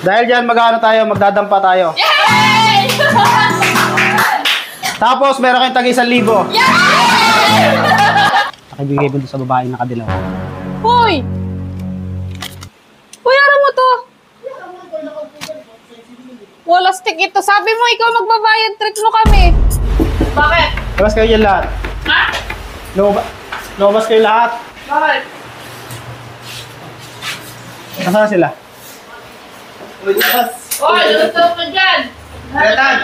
Dahil dyan, magdadampa tayo. Yay! Tapos, meron kayong tag 1,000. Yay! Nakibigay mo doon sa babaeng nakadilaw. Hoy! Bayaran mo to. Wala stick ito. Sabi mo, ikaw magbabayad. Treat mo kami. Bakit? Labas kayo dyan lahat. Ha? Lumabas kayo lahat. Bakit? Nasaan sila? Uy, labas! Hoy, luto mo dyan. Betan!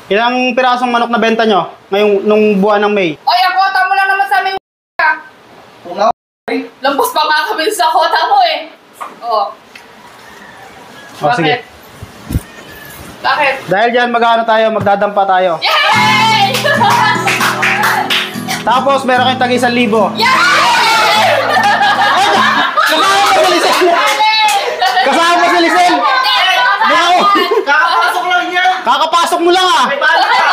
Ilang pirasong manok na benta nyo ngayong nung buwan ng May? Oy, ang kota mo lang naman sa amin. Pungaw! Lambos pa nga kami sa kota mo eh. Oo. O, sige. Bakit? Dahil dyan, magdadampa tayo. Yay! Tapos, meron kayong tag 1,000. Yay! Kasama mo si Lisel! Kasama mo si Lisel! Wow! Kakapasok lang yan! Kakapasok mo lang ah! May balik ka!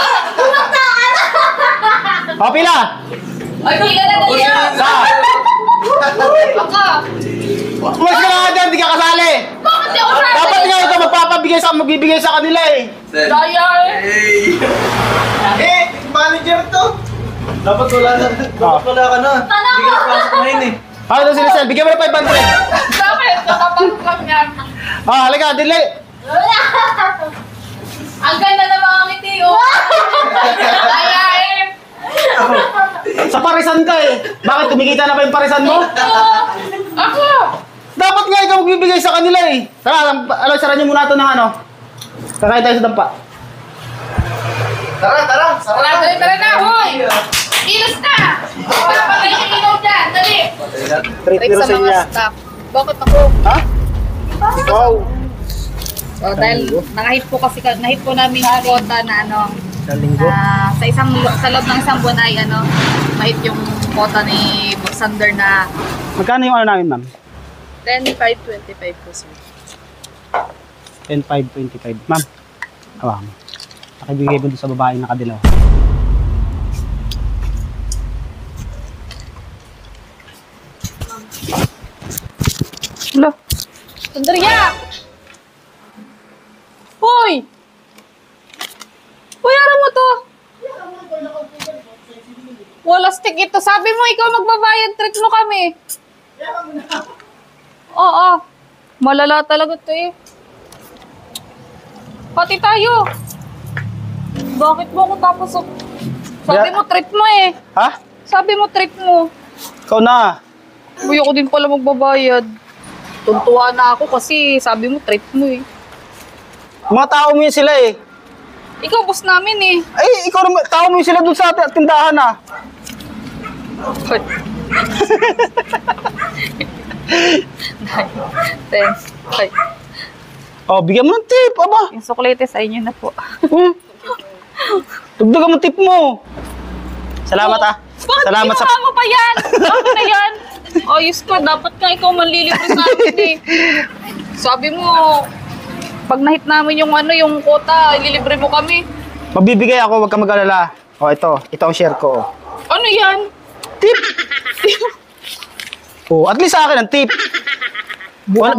O, pila! Ay, hindi ka na dali. Saan? Ako. Umas ka na dyan, di ka kasali! Bakit di ako sasali? Dapat nga ito magbibigay sa kanila eh! Daya eh. Hey! Manager to! Dapat wala ka na. Hindi ka napasok na yun eh. Ah, ito si Lisel, bigyan mo na 500! Bakit? Nakapasok lang yan. Ah, halika, dili! Ang ganda ng mga ngiti, oh. Daya eh. Sa parisan ka eh! Bakit, kumikita na ba yung parisan mo? Ako. Dapat nga ikaw magbibigay sa kanila eh! Tara, sara niyo muna ito ng ano. Kakain tayo sa dampa. Tara! Tara na, hoy. Ilos na. Papatay yung ilaw dyan. Dali. Treat ni Rosenia. staff. Bakit ako? Ha? Wow! So, dahil nahit po namin yung quota na ano, Sa linggo. sa loob ng isang buwan ay ano, mahit yung quota ni Sander na Magkano yung ano namin, ma'am? 10,525 po, sir. 10,525. Ma'am, awang. Nakibigay mo doon sa babaeng nakadilaw. Hello? Sandria! Hoy! Bayaran mo to! Wala stick ito. Sabi mo, ikaw magbabayad. Treat mo kami. Oo. Malala talaga ito eh. Pati tayo. Bakit mo ako tapos... Sabi mo, treat mo eh. Ha? Sabi mo, treat mo. Ikaw na. Uy, ako din pala magbabayad. Tuntua na ako kasi sabi mo, treat mo eh. Mga tao mo yun sila eh. Ikaw, boss namin eh. Ay, ikaw naman, tao mo yun sila doon sa tindahan ah. Hoy. 10. Hoy. Oh, bigyan mo ng tip, aba. Yung suklete sa inyo na po. Dugdagan mo tip mo. Salamat ah. Bakit Salamat sa... kinuha mo pa yan? Bakit na yan? Ayos ka, dapat ka ikaw manlilibre sa amin eh. Sabi mo, pag nahit namin yung ano, yung quota, ililibre mo kami. Magbibigay ako, wag ka mag-alala. Oh, ito ang share ko. Oh. Ano yan? Tip! Oh, at least sa akin ang tip.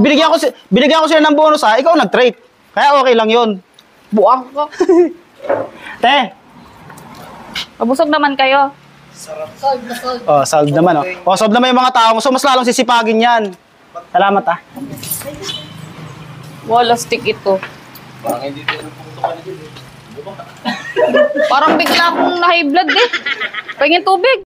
Binigyan ko sila ng bonus ha, ikaw nag-trade. Kaya okay lang yun. Buang ka. Te! Mabusog naman kayo. Oh, solve naman oh. Oh, solve naman yung mga tao mo. So, mas lalong sisipagin yan. Salamat ah. Wala stick ito. Parang hindi din pumunta ka Parang bigla akong na-high blood eh. Pahingin tubig.